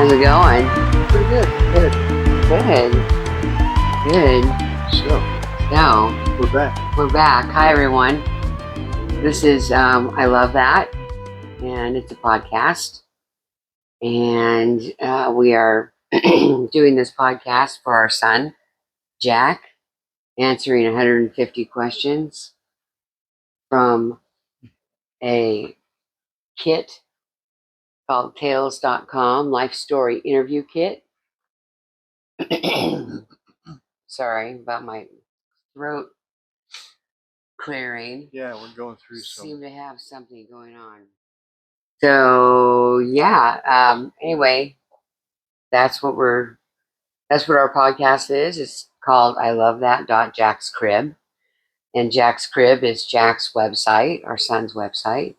How's it going? Pretty good. Good. So, we're back. We're back. Hi, everyone. This is I Love That, and it's a podcast. And we are doing this podcast for our son, Jack, answering 150 questions from a kit called Tales.com Life Story Interview Kit. Sorry about my throat clearing. Yeah, we're going through some. Seem to have something going on. So yeah. Anyway, that's what our podcast is. It's called I Love That. Jack's Crib. And Jack's Crib is Jack's website, our son's website.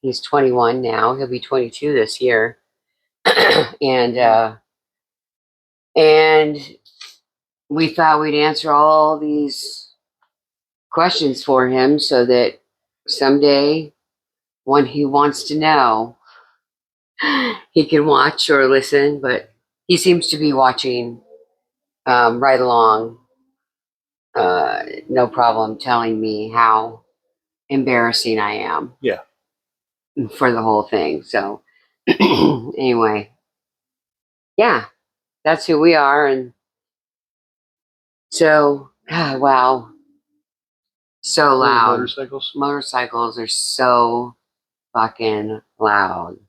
He's 21 now. He'll be 22 this year. And we thought we'd answer all these questions for him so that someday when he wants to know, he can watch or listen, but he seems to be watching right along. No problem telling me how embarrassing I am. Yeah. For the whole thing. So anyway, yeah, that's who we are. And so, God, wow. So loud. Motorcycles? Motorcycles are so fucking loud.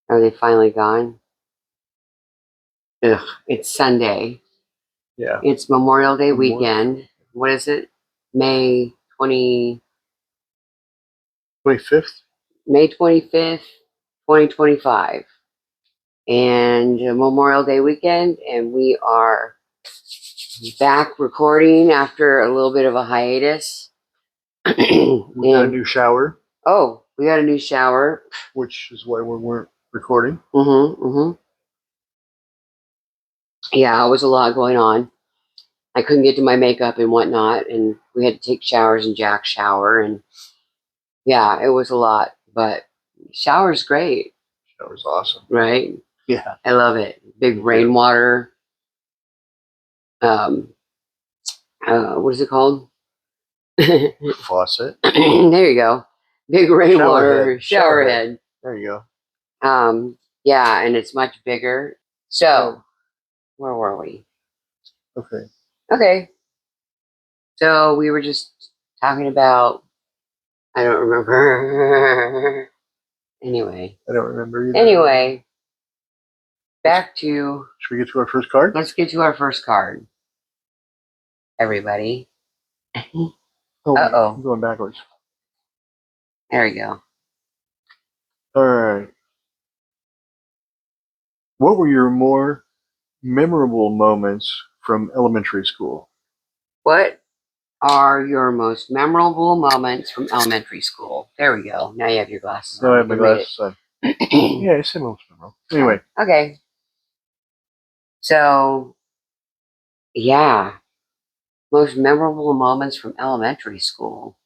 Are they finally gone? Ugh, it's Sunday. Yeah. It's Memorial Day weekend. What is it? May 25th, 2025. And Memorial Day weekend. And we are back recording after a little bit of a hiatus. We got a new shower. Oh, we got a new shower. Which is why we weren't recording. Yeah, it was a lot going on. I couldn't get to my makeup and whatnot, and we had to take showers in Jack's shower, and yeah, it was a lot, but shower's great. Shower's awesome. Right? Yeah. I love it. Big rainwater. What is it called? Faucet. There you go. Big rainwater shower head. There you go. Yeah, and it's much bigger. So, where were we? Okay. So we were just talking about, I don't remember. Anyway. I don't remember either. Anyway, back to... Should we get to our first card? Let's get to our first card. Everybody. Uh-oh. I'm going backwards. There we go. All right. What were your more memorable moments from elementary school? What are your most memorable moments from elementary school? There we go. Now you have your glasses on. No, I have my glasses on. Yeah, it's the most memorable. Anyway. Okay. So, yeah. Most memorable moments from elementary school.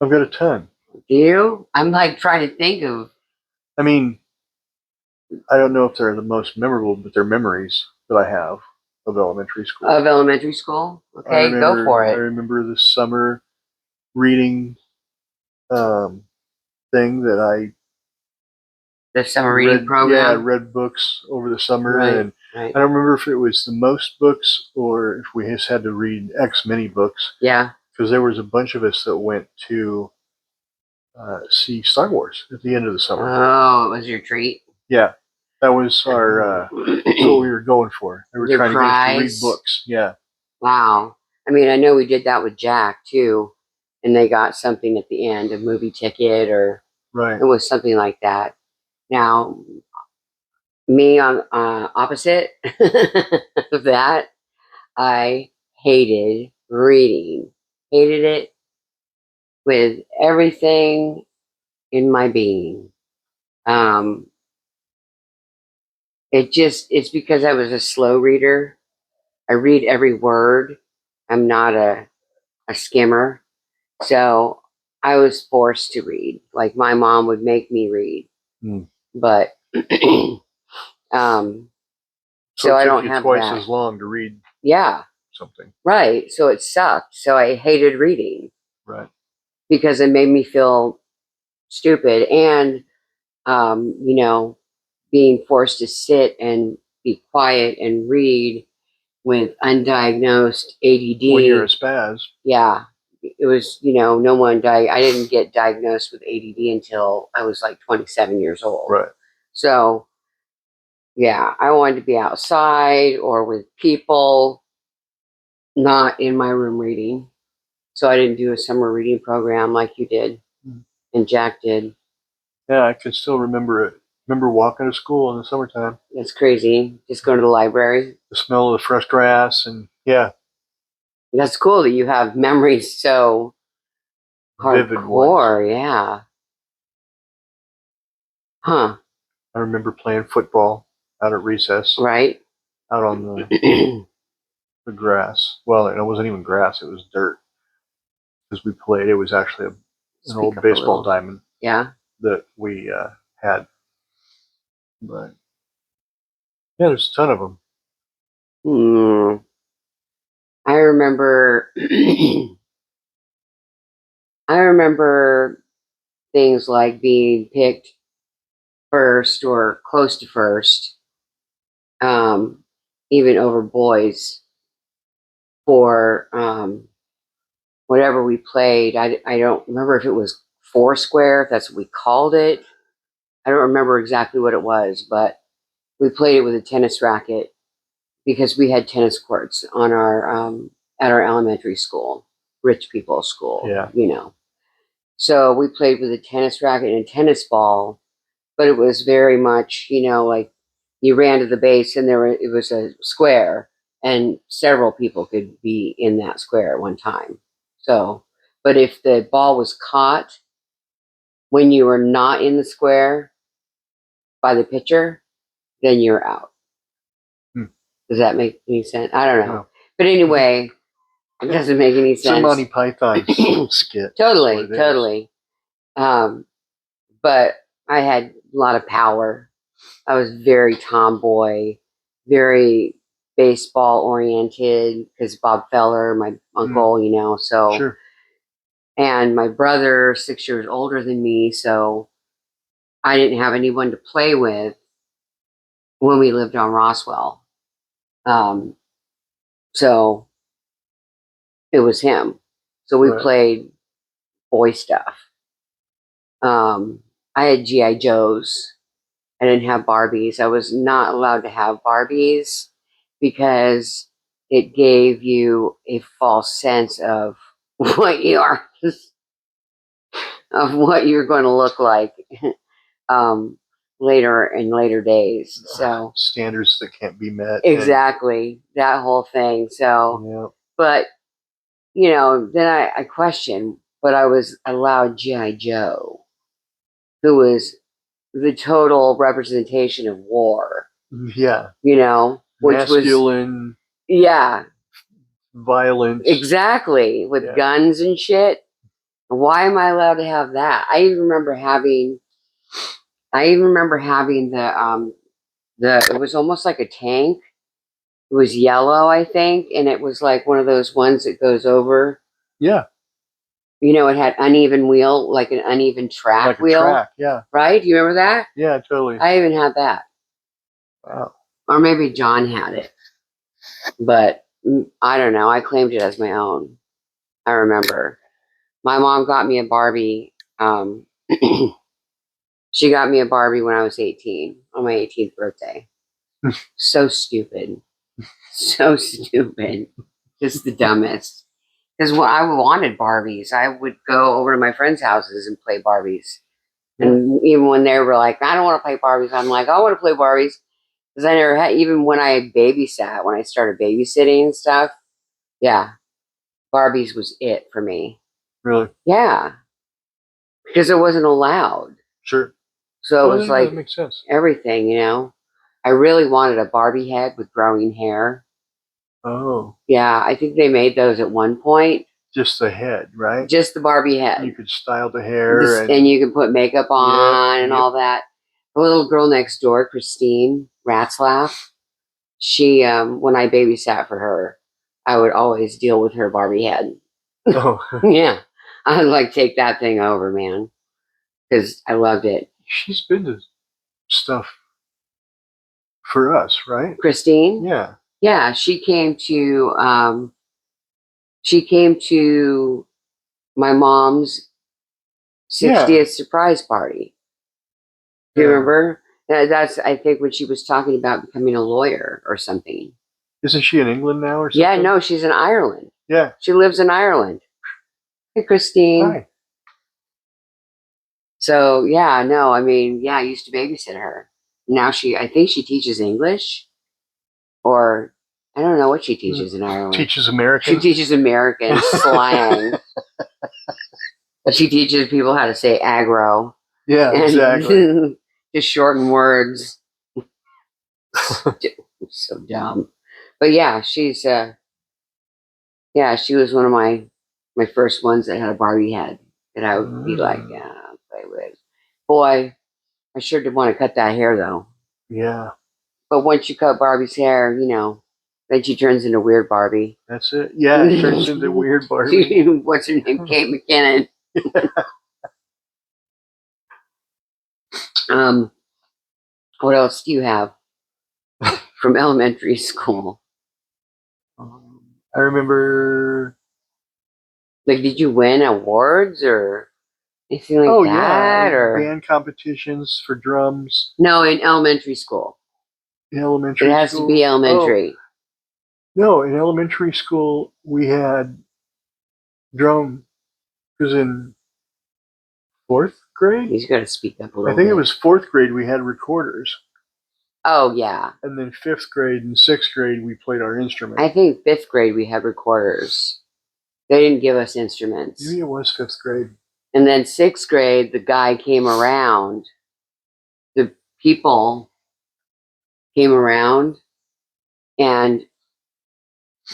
I've got a ton. Do you? I'm like trying to think of... I mean, I don't know if they're the most memorable, but they're memories that I have of elementary school. Of elementary school? Okay, go for it. I remember the summer reading thing that I... The summer reading program? Yeah, I read books over the summer. Right, and right. I don't remember if it was the most books or if we just had to read X many books. Yeah. Because there was a bunch of us that went to see Star Wars at the end of the summer. Oh, it was your treat? Yeah. That was our that's what we were going for. We were your trying prize? to get us to read books. Yeah. Wow. I mean, I know we did that with Jack too, and they got something at the end, a movie ticket or it was something like that. Now, me on opposite of that, I hated reading. Hated it with everything in my being. It's because I was a slow reader. I read every word. I'm not a skimmer. So I was forced to read. Like my mom would make me read. But So it I took don't you have twice that. as long to read Yeah, something. right. So it sucked. So I hated reading Right. because it made me feel stupid. And, being forced to sit and be quiet and read with undiagnosed ADD. When you're a spaz. Yeah. It was, no one I didn't get diagnosed with ADD until I was like 27 years old. Right. So, yeah, I wanted to be outside or with people, not in my room reading. So I didn't do a summer reading program like you did and Jack did. Yeah, I can still remember it. Remember walking to school in the summertime. That's crazy. Just going to the library. The smell of the fresh grass and That's cool that you have memories so vivid hardcore. ones. Yeah. Huh. I remember playing football out at recess. Right. Out on the grass. Well, it wasn't even grass, it was dirt. Because we played, it was actually an old baseball diamond. Yeah. That we had. But yeah, there's a ton of them. I remember I remember things like being picked first or close to first, even over boys for whatever we played. I don't remember if it was Foursquare, if that's what we called it. I don't remember exactly what it was, but we played it with a tennis racket because we had tennis courts on our at our elementary school, rich people's school. Yeah. So we played with a tennis racket and a tennis ball, but it was very much, like you ran to the base and it was a square and several people could be in that square at one time. So, but if the ball was caught when you were not in the square by the pitcher, then you're out. Does that make any sense? I don't know. No. But anyway, it doesn't make any sense. It's a Monty Python skit. Totally. But I had a lot of power. I was very tomboy, very baseball oriented because Bob Feller, my uncle, so. Sure. And my brother, 6 years older than me, so I didn't have anyone to play with when we lived on Roswell. So it was him. So we played boy stuff. I had G.I. Joes. I didn't have Barbies. I was not allowed to have Barbies because it gave you a false sense of what you are, of what you're going to look like later in later days. So standards that can't be met. Exactly. That whole thing. So, but then I questioned, but I was allowed G.I. Joe, who was the total representation of war. Yeah. Which masculine. Yeah. Violence. Exactly. With guns and shit. Why am I allowed to have that? I even remember having it was almost like a tank. It was yellow, I think, and it was like one of those ones that goes over. Yeah. It had uneven wheel, like an uneven track wheel. Track, yeah. Right? Do you remember that? Yeah, totally. I even had that. Wow. Or maybe John had it. But I don't know. I claimed it as my own. I remember. My mom got me a Barbie. She got me a Barbie when I was 18, on my 18th birthday. So stupid. So stupid. Just the dumbest. Because when I wanted Barbies, I would go over to my friends' houses and play Barbies. Yeah. And even when they were like, I don't want to play Barbies, I'm like, I want to play Barbies. Because I never had, even when I babysat, when I started babysitting and stuff, yeah, Barbies was it for me. Really? Yeah. Because it wasn't allowed. Sure. So it was like that makes sense. Everything, I really wanted a Barbie head with growing hair. Oh. Yeah, I think they made those at one point. Just the head, right? Just the Barbie head. You could style the hair. And you could put makeup on and all that. A little girl next door, Christine Ratzlaff. She, when I babysat for her, I would always deal with her Barbie head. Oh, Yeah, I'd like take that thing over, man, because I loved it. she's been to stuff for us, right? Christine, Yeah. yeah, she came to my mom's 60th surprise party. Do you remember? That's, I think, when she was talking about becoming a lawyer or something. Isn't she in England now or something? Yeah, no, she's in Ireland. Yeah. She lives in Ireland. Hey, Christine. Hi. So, yeah, no, I mean, yeah, I used to babysit her. Now I think she teaches English, or I don't know what she teaches in Ireland. Teaches American. She teaches American slang. She teaches people how to say aggro. Yeah, exactly. Just shorten words. So dumb. But yeah, she was one of my first ones that had a Barbie head that I would be like, yeah, play with. Boy, I sure did want to cut that hair though. Yeah. But once you cut Barbie's hair, then she turns into weird Barbie. That's it. Yeah, it turns into weird Barbie. What's her name? Kate McKinnon. What else do you have from elementary school? I remember. Like, did you win awards or anything like that? Yeah, or band competitions for drums. No, in elementary school. In elementary It has school? to be elementary. No, in elementary school we had drum. Because in fourth grade, He's got to speak up a little I think bit. it was fourth grade we had recorders. Oh, yeah. And then fifth grade and sixth grade we played our instrument. I think fifth grade we had recorders. They didn't give us instruments. Maybe it was fifth grade. And then sixth grade, the guy came around. The people came around and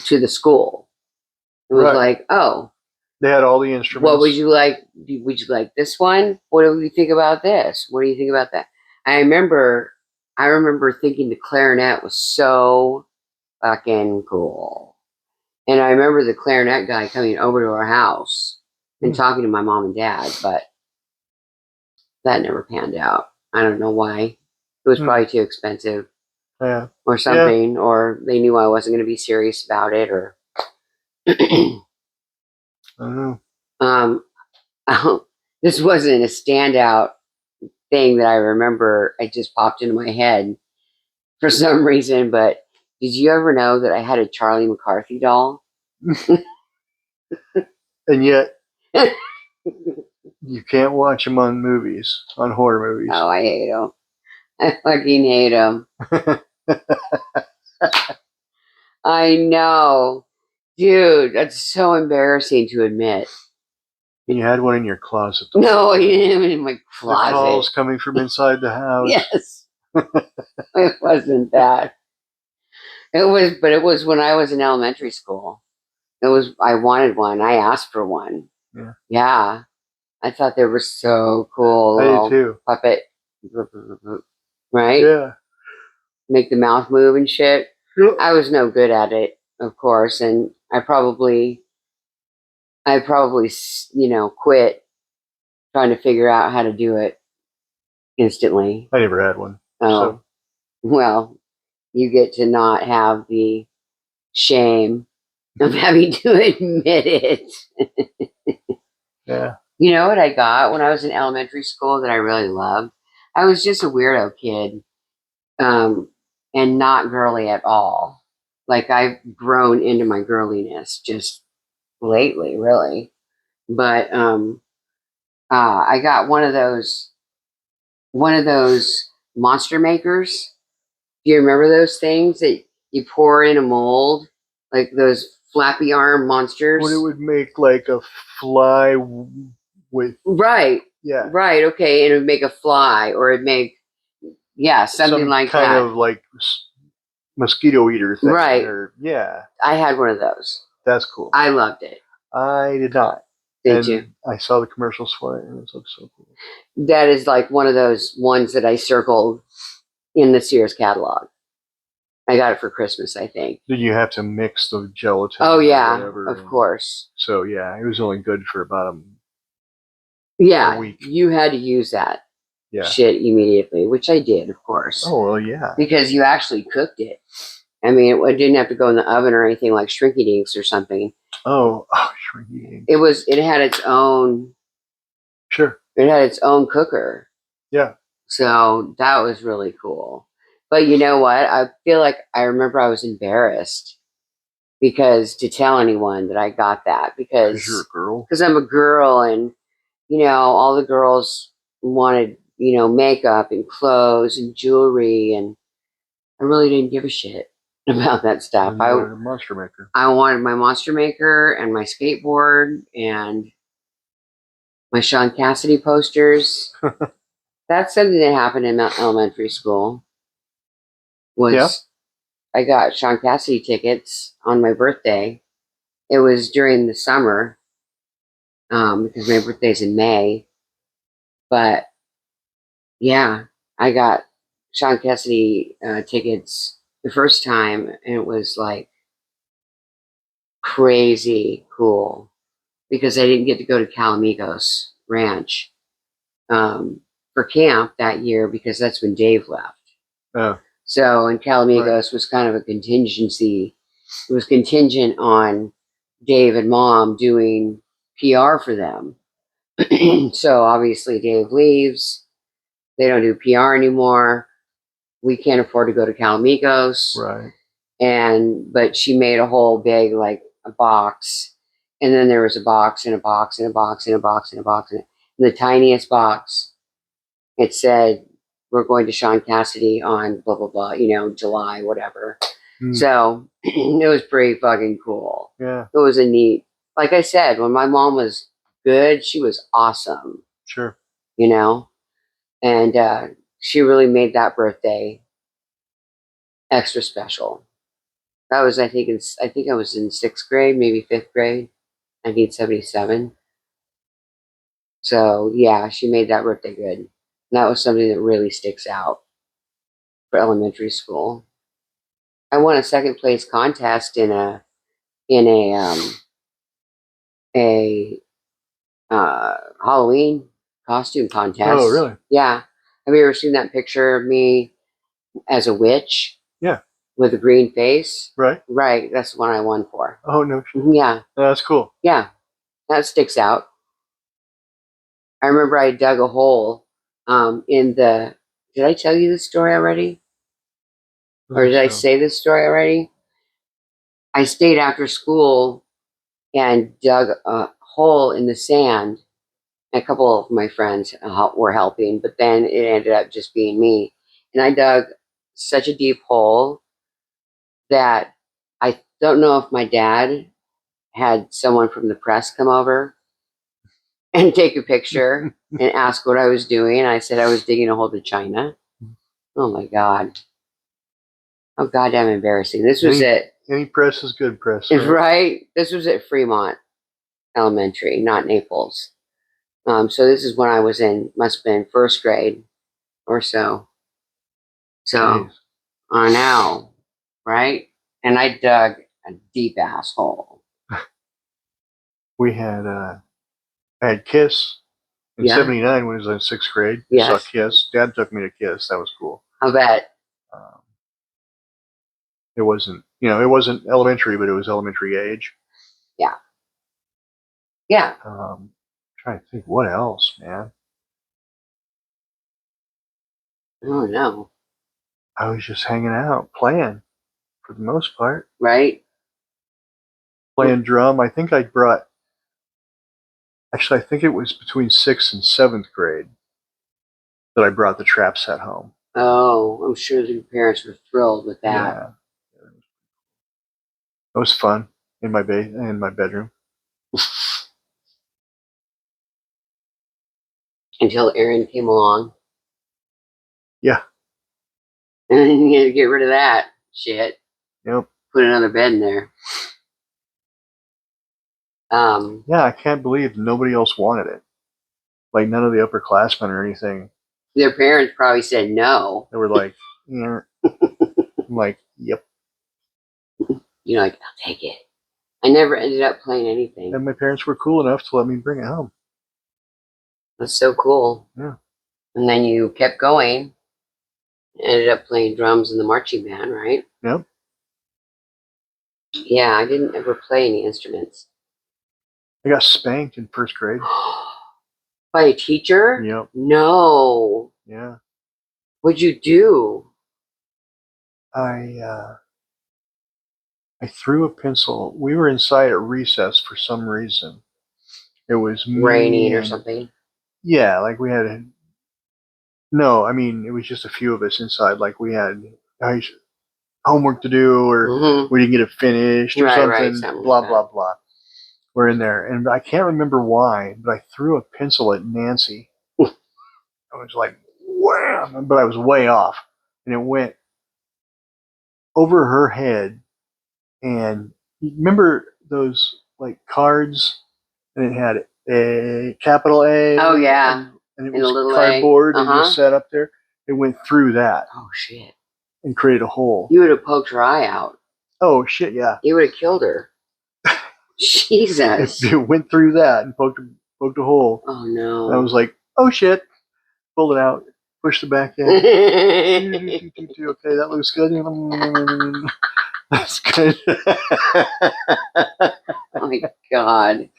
to the school. It was like, oh. They had all the instruments. What would you like? Would you like this one? What do you think about this? What do you think about that? I remember thinking the clarinet was so fucking cool. And I remember the clarinet guy coming over to our house and talking to my mom and dad, but that never panned out. I don't know why. It was probably too expensive. Yeah. Or something, or they knew I wasn't going to be serious about it, or I don't know. This wasn't a standout thing that I remember. It just popped into my head for some reason. But did you ever know that I had a Charlie McCarthy doll? And yet, you can't watch them on movies, on horror movies. Oh, I hate them. I fucking hate them. I know. Dude, that's so embarrassing to admit. And you had one in your closet. No, I didn't have it in my closet. The calls coming from inside the house. Yes. It wasn't that. But it was when I was in elementary school. I wanted one. I asked for one. Yeah. Yeah. I thought they were so cool. I did too. Puppet. Right? Yeah. Make the mouth move and shit. Yep. I was no good at it, of course, and I probably, quit trying to figure out how to do it instantly. I never had one. Oh, So. well, you get to not have the shame of having to admit it. Yeah. You know what I got when I was in elementary school that I really loved? I was just a weirdo kid, and not girly at all. Like, I've grown into my girliness just lately, really. But I got one of those monster makers. Do you remember those things that you pour in a mold, like those flappy arm monsters? What it would make like a fly with. Right. Yeah. Right. Okay. And it would make a fly, or it'd make, something like that. Kind of like mosquito eater thing. Right. Or, yeah. I had one of those. That's cool. I loved it. I did not. Did you? I saw the commercials for it, and it looks so cool. That is like one of those ones that I circled in the Sears catalog. I got it for Christmas, I think. Did you have to mix the gelatin? Oh yeah, of course. So yeah, it was only good for about a week. You had to use that shit immediately, which I did, of course. Oh well, yeah. Because you actually cooked it. I mean, it didn't have to go in the oven or anything like Shrinky Dinks or something. Oh, Shrinky Dinks. It had its own. Sure. It had its own cooker. Yeah. So that was really cool. But you know what? I feel like I remember I was embarrassed to tell anyone that I got that because you're a girl. Because I'm a girl, and all the girls wanted makeup and clothes and jewelry, and I really didn't give a shit about that stuff. I wanted a Monster Maker. I wanted my Monster Maker and my skateboard and my Sean Cassidy posters. That's something that happened in elementary school. I got Sean Cassidy tickets on my birthday. It was during the summer because my birthday's in May. But yeah, I got Sean Cassidy tickets the first time, and it was like crazy cool because I didn't get to go to Calamigos Ranch for camp that year because that's when Dave left. Oh. So, and Calamigos was kind of a contingency. It was contingent on Dave and Mom doing PR for them. So obviously Dave leaves. They don't do PR anymore. We can't afford to go to Calamigos. Right. But she made a whole big, like, a box. And then there was a box and a box and a box and a box and a box. And the tiniest box, it said, we're going to Sean Cassidy on blah, blah, blah, July, whatever. So it was pretty fucking cool. Yeah. It was a neat, like I said, when my mom was good, she was awesome. Sure. And she really made that birthday extra special. That was, I think I was in 6th grade, maybe 5th grade, 1977. So yeah, she made that birthday good. And that was something that really sticks out for elementary school. I won a 2nd place contest in a Halloween costume contest. Oh, really? Yeah. Have you ever seen that picture of me as a witch? Yeah. With a green face? Right. Right. That's the one I won for. Oh, no. Yeah. That's cool. Yeah. That sticks out. I remember I dug a hole did I tell you this story already? Or did I say this story already? I stayed after school and dug a hole in the sand. A couple of my friends were helping, but then it ended up just being me. And I dug such a deep hole that I don't know if my dad had someone from the press come over and take a picture and ask what I was doing. I said I was digging a hole to China. Oh my God. How goddamn embarrassing. This was any press is good press. Right? This was at Fremont Elementary, not Naples. So this is when I was must have been 1st grade or so. So, I know, right? And I dug a deep ass hole. We had, I had Kiss in 79 when I was in 6th grade. Yes. I saw Kiss. Dad took me to Kiss. That was cool. I bet. It wasn't, it wasn't elementary, but it was elementary age. Yeah. Yeah. Trying to think what else, man. Oh no. I was just hanging out, playing for the most part. Right. Playing drum. I think I think it was between 6th and 7th grade that I brought the trap set home. Oh, I'm sure your parents were thrilled with that. Yeah. It was fun in my bedroom. Until Aaron came along. Yeah. And then you had to get rid of that shit. Yep. Put another bed in there. Yeah, I can't believe nobody else wanted it. Like none of the upperclassmen or anything. Their parents probably said no. They were like, yeah. I'm like, yep. You're like, I'll take it. I never ended up playing anything. And my parents were cool enough to let me bring it home. That's so cool. Yeah. And then you kept going. Ended up playing drums in the marching band, right? Yep. Yeah, I didn't ever play any instruments. I got spanked in first grade. By a teacher? Yep. No. Yeah. What'd you do? I threw a pencil. We were inside at recess for some reason. It was Raining or something? Yeah, like we had no, I mean, it was just a few of us inside. Like we had homework to do, or we didn't get it finished, or something. Blah, like blah, blah. We're in there, and I can't remember why, but I threw a pencil at Nancy. I was like, wham! But I was way off, and it went over her head. And you remember those like cards, and it had a capital A. Oh yeah, and it was cardboard and just set up there. It went through that. Oh shit! And created a hole. You would have poked her eye out. Oh shit! Yeah. You would have killed her. Jesus! It went through that and poked a hole. Oh no! And I was like, oh shit! Pulled it out, pushed it back in. Okay, that looks good. That's good. Oh my god!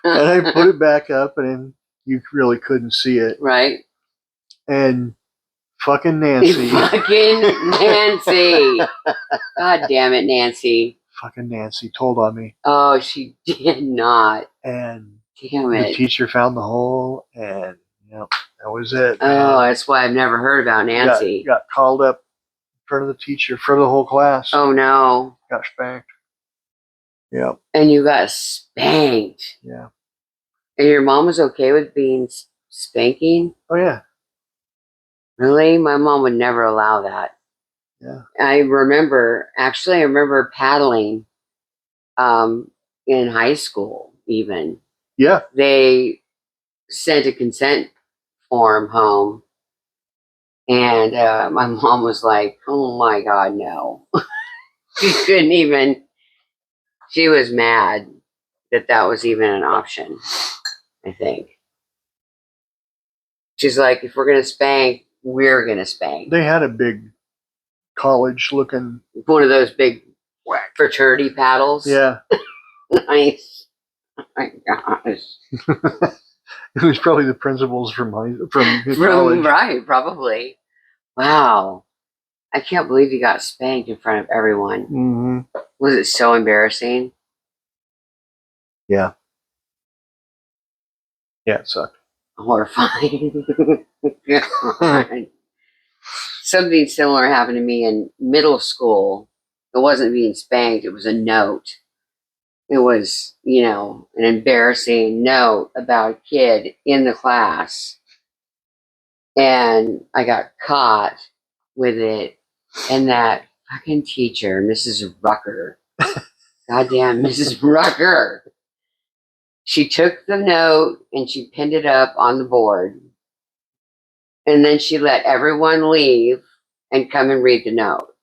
And I put it back up, and you really couldn't see it. Right. And fucking Nancy. Fucking Nancy. God damn it, Nancy. Fucking Nancy told on me. Oh, she did not. And damn it. The teacher found the hole, and yep, that was it. Oh, that's why I've never heard about Nancy. Got called up in front of the teacher, in front of the whole class. Oh no. Got spanked. Yep. And you got spanked. Yeah. And your mom was okay with being spanking? Oh yeah. Really? My mom would never allow that. Yeah. I remember paddling in high school even. Yeah. They sent a consent form home, and my mom was like, oh my god, no. She couldn't even, she was mad that was even an option, I think. She's like, if we're going to spank, we're going to spank. They had a big college looking. One of those big fraternity paddles. Yeah. Nice. Oh my gosh. It was probably the principals from his college. Right, probably. Wow. I can't believe you got spanked in front of everyone. Mm-hmm. Was it so embarrassing? Yeah. Yeah, it sucked. Horrifying. God. Something similar happened to me in middle school. It wasn't being spanked, it was a note. It was, an embarrassing note about a kid in the class. And I got caught with it. And that fucking teacher, Mrs. Rucker, goddamn Mrs. Rucker, she took the note and she pinned it up on the board. And then she let everyone leave and come and read the note.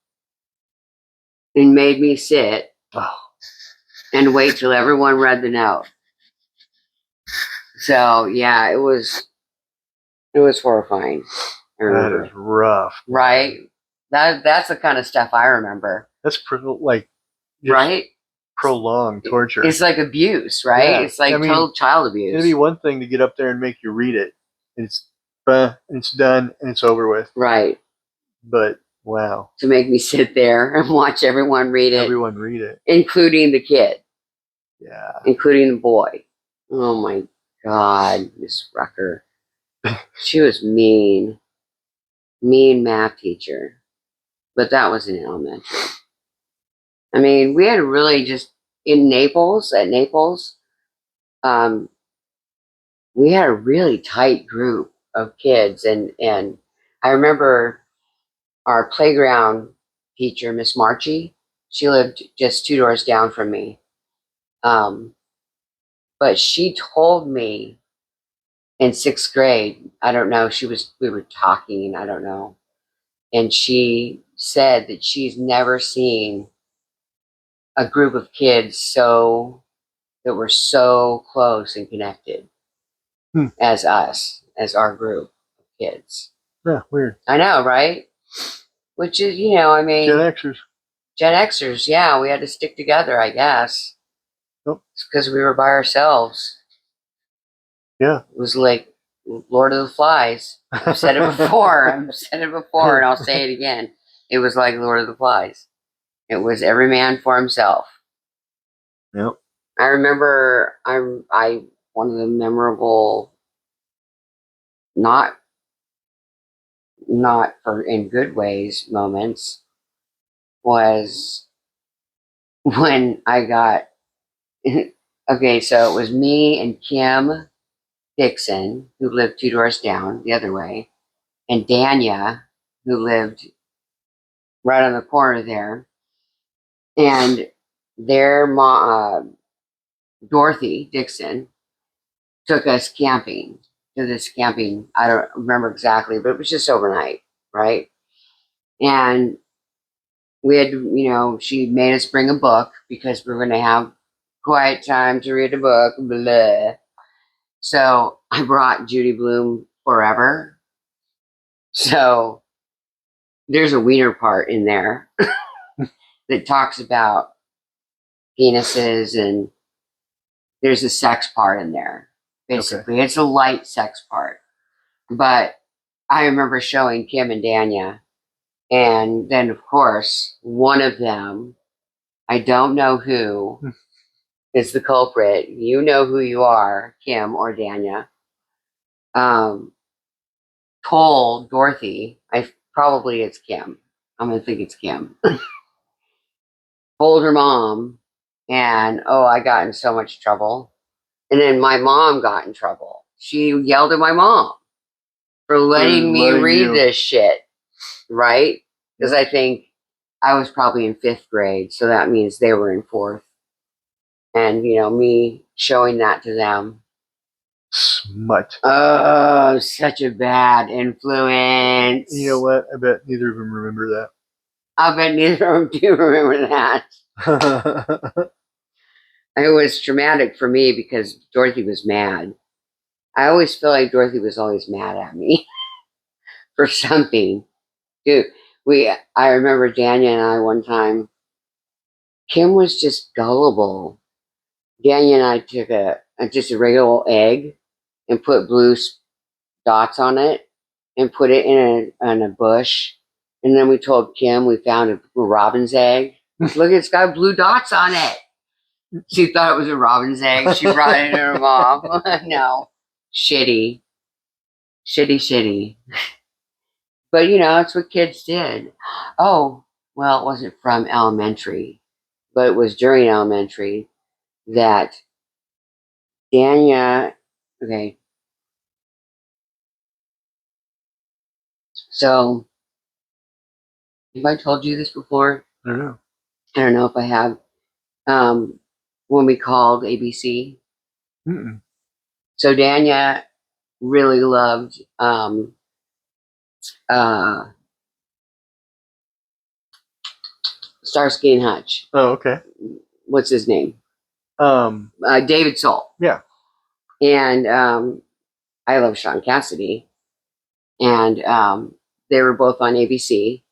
And made me sit and wait till everyone read the note. So yeah, it was horrifying. That is rough. Right? That's the kind of stuff I remember. That's right? Prolonged torture. It's like abuse, right? Yeah. It's like total child abuse. It'd be one thing to get up there and make you read it. It's done and it's over with. Right. But wow. To make me sit there and watch everyone read it. Everyone read it. Including the kid. Yeah. Including the boy. Oh my God, Miss Rucker. She was mean. Mean math teacher. But that was in elementary. I mean, we had really just at Naples, we had a really tight group of kids, and I remember our playground teacher, Miss Marchie. She lived just 2 doors down from me. But she told me in 6th grade, I don't know, we were talking, I don't know. And she said that she's never seen a group of kids that were so close and connected as us, as our group of kids. Yeah, weird. I know, right? Which is, I mean, Gen Xers, yeah, we had to stick together, I guess. Nope. It's because we were by ourselves. Yeah. It was like Lord of the Flies. I've said it before. And I'll say it again. It was like Lord of the Flies. It was every man for himself. Yep. I remember one of the memorable, not for in good ways moments, was when I got okay, so it was me and Kim Dixon, who lived 2 doors down the other way, and Danya, who lived right on the corner there, and their mom, Dorothy Dixon, took us camping to this camping. I don't remember exactly, but it was just overnight, right? And we had, she made us bring a book because we were going to have quiet time to read a book, blah. So I brought Judy Blume Forever. So there's a wiener part in there that talks about penises, and there's a sex part in there. Basically, It's a light sex part. But I remember showing Kim and Danya, and then of course one of them, I don't know who, is the culprit. You know who you are, Kim or Danya. Told Dorothy, probably it's Kim. I'm gonna think it's Kim. Told her mom, and I got in so much trouble. And then my mom got in trouble. She yelled at my mom for letting me read this shit, right? Because I think I was probably in 5th grade, so that means they were in 4th. And, me showing that to them. Smut. Oh, such a bad influence. You know what? I bet neither of them remember that. I bet neither of them do remember that. It was traumatic for me because Dorothy was mad. I always feel like Dorothy was always mad at me for something. Dude, I remember Danya and I one time, Kim was just gullible. Danya and I took just a regular egg and put blue dots on it and put it in a bush. And then we told Kim we found a robin's egg. Look, it's got blue dots on it. She thought it was a robin's egg. She brought it to her mom. No. Shitty. Shitty. But, it's what kids did. Oh, well, it wasn't from elementary, but it was during elementary that Danya, okay. So, have I told you this before? I don't know. I don't know if I have. When we called ABC. Mm-mm. So Danya really loved Starsky and Hutch. Oh, okay. What's his name? David Soul. Yeah. And I love Sean Cassidy. And they were both on ABC.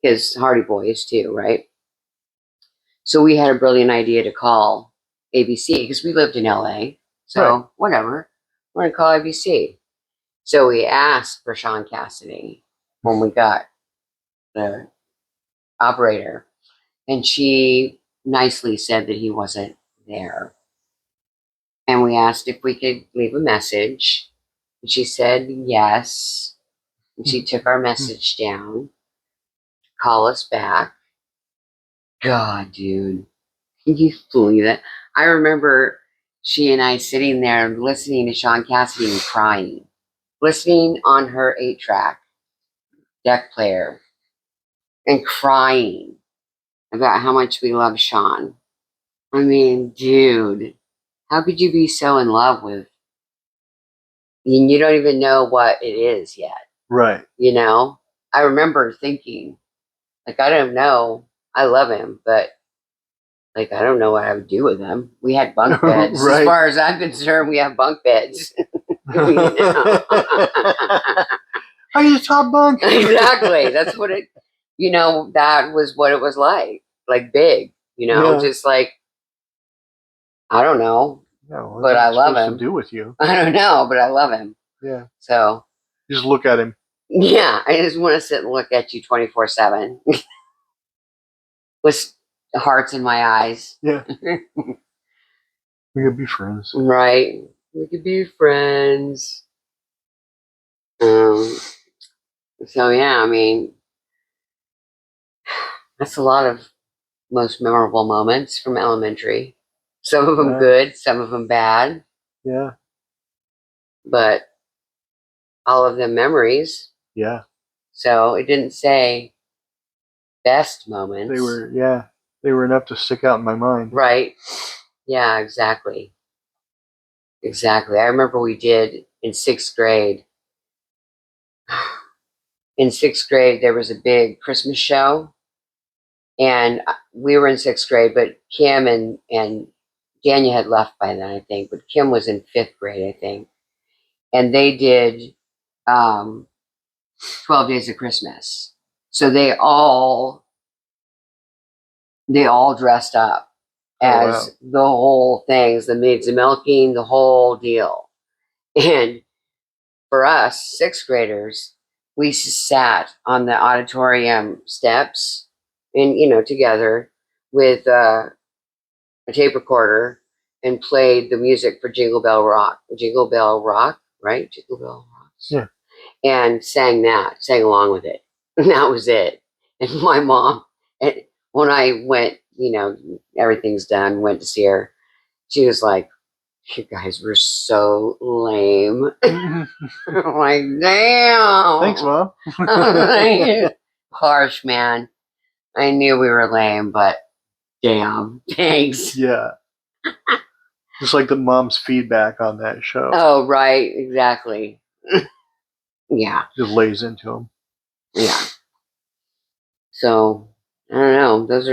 His Hardy Boys too, right? So we had a brilliant idea to call ABC because we lived in LA. So whatever. We're going to call ABC. So we asked for Sean Cassidy when we got the operator. And she nicely said that he wasn't there. And we asked if we could leave a message. And she said yes. And she took our message down. Call us back. God, dude. Can you believe it? I remember she and I sitting there listening to Sean Cassidy and crying. Listening on her 8-track deck player and crying about how much we love Sean. I mean, dude. How could you be so in love with, and you don't even know what it is yet? Right. You know? I remember thinking, like, I don't know. I love him, but like, I don't know what I would do with him. We had bunk beds. Right. As far as I'm concerned, we have bunk beds. Are you the top bunk? Exactly. That's what it, that was what it was like. Like big, Yeah. just like, I don't know, Yeah, what but am I love supposed him. to do with you? I don't know, but I love him. Yeah. So, Just look at him. yeah, I just want to sit and look at you 24/7 with hearts in my eyes. Yeah. We could be friends. Right. We could be friends. So, yeah, I mean, that's a lot of most memorable moments from elementary. Some of them good, some of them bad, Yeah. but all of them memories. Yeah. So it didn't say best moments. They were enough to stick out in my mind. Right. Yeah, exactly. Exactly. I remember we did in 6th grade. In 6th grade, there was a big Christmas show. And we were in 6th grade, but Kim and Daniel had left by then, I think. But Kim was in 5th grade, I think. And they did 12 Days of Christmas. So they all dressed up as the whole things, the maids of milking, the whole deal. And for us, 6th graders, we sat on the auditorium steps and, together with a tape recorder and played the music for Jingle Bell Rock. Jingle Bell Rock, right? Jingle Bell Rock. Yeah. And sang along with it. And that was it. And my mom, when I went, everything's done, went to see her, she was like, you guys were so lame. I'm like, damn. Thanks, Mom. Harsh, man. I knew we were lame, but damn. Thanks. Yeah. Just like the mom's feedback on that show. Oh, right. Exactly. Yeah. Just lays into them. Yeah. So, I don't know. Those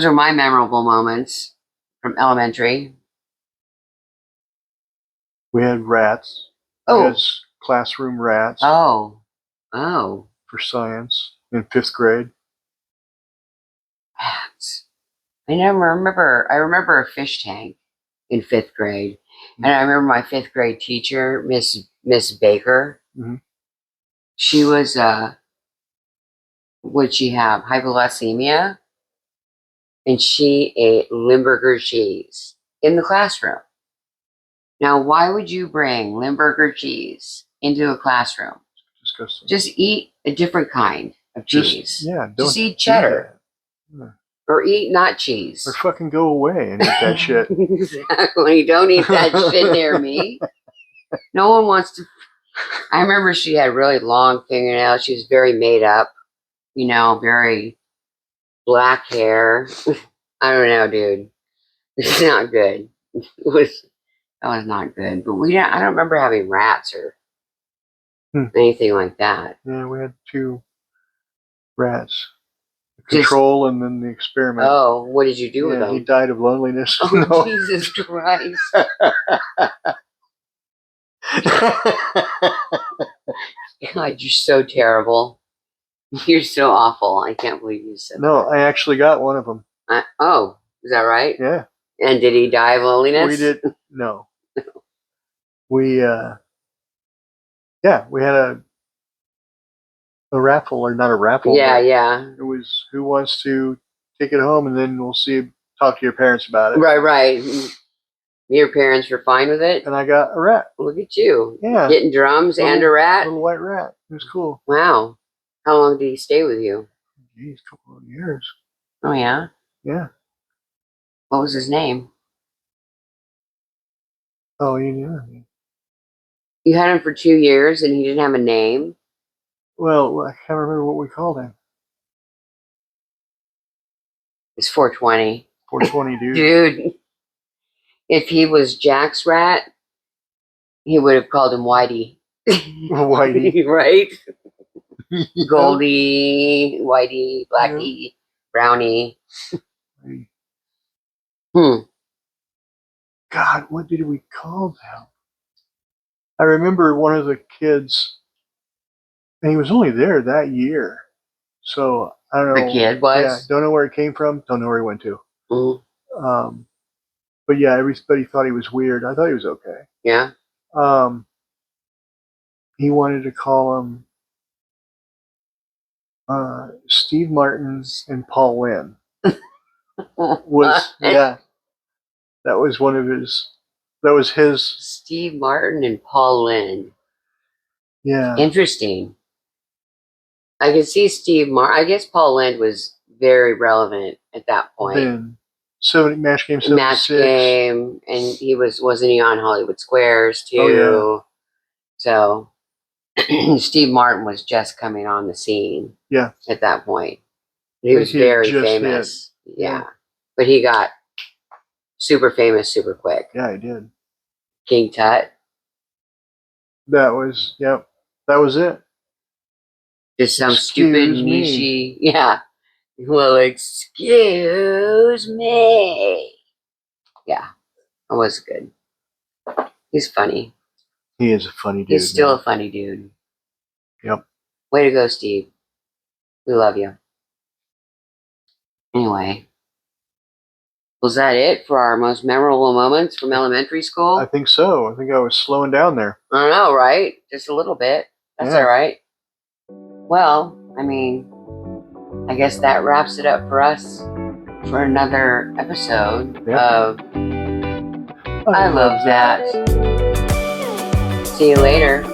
are my memorable moments from elementary. We had rats. Oh. We had classroom rats. Oh. For science in 5th grade. Rats. I remember a fish tank in 5th grade. Mm-hmm. And I remember my 5th grade teacher, Miss Baker. Mm-hmm. She was, would she have hypoglycemia? And she ate Limburger cheese in the classroom. Now, why would you bring Limburger cheese into a classroom? Disgusting. Just eat a different kind of cheese. Just eat cheddar. Or eat not cheese. Or fucking go away and eat that shit. Exactly. Don't eat that shit near me. No one wants to. I remember she had really long fingernails. She was very made up. Very black hair. I don't know, dude. It's not good. That was not good. But I don't remember having rats or anything like that. Yeah, we had 2 rats. The control and then the experiment. Oh, what did you do with them? He died of loneliness. Oh, no. Jesus Christ. God, you're so terrible. You're so awful. I can't believe you said that. No, I actually got one of them. Is that right? Yeah. And did he die of loneliness? We did. No. We had a raffle, or not a raffle. Yeah. It was who wants to take it home, and then we'll talk to your parents about it. Right. Your parents were fine with it? And I got a rat. Look at you. Yeah. Getting drums and a rat? A little white rat. It was cool. Wow. How long did he stay with you? Geez, a couple of years. Oh, yeah? Yeah. What was his name? Oh, yeah. You had him for 2 years and he didn't have a name? Well, I can't remember what we called him. It's 420. 420, dude. Dude. If he was Jack's rat, he would have called him Whitey. Whitey. Right? Goldie, Whitey, Blackie, Brownie. God, what did we call them? I remember one of the kids, and he was only there that year. So I don't know. The kid was? Yeah, don't know where it came from. Don't know where he went to. Mm-hmm. But yeah, everybody thought he was weird. I thought he was okay. Yeah. He wanted to call him Steve Martin and Paul Lynn. Yeah, that was one of his. That was his. Steve Martin and Paul Lynn. Yeah. Interesting. I can see Steve Martin. I guess Paul Lynn was very relevant at that point. Then Match Game 76. Match Game, and wasn't he on Hollywood Squares too? Oh, yeah. So Steve Martin was just coming on the scene. Yeah. At that point, he was very famous. Yeah, but he got super famous super quick. Yeah, he did. King Tut. That was That was it. Just some stupid niche. Yeah. Well, excuse me. Yeah, that was good. He's funny. He is a funny dude. He's still a funny dude. Yep. Way to go, Steve. We love you. Anyway, was that it for our most memorable moments from elementary school? I think so. I think I was slowing down there. I don't know, right? Just a little bit. That's all right. Well, I mean, I guess that wraps it up for us for another episode of I Love That. See you later.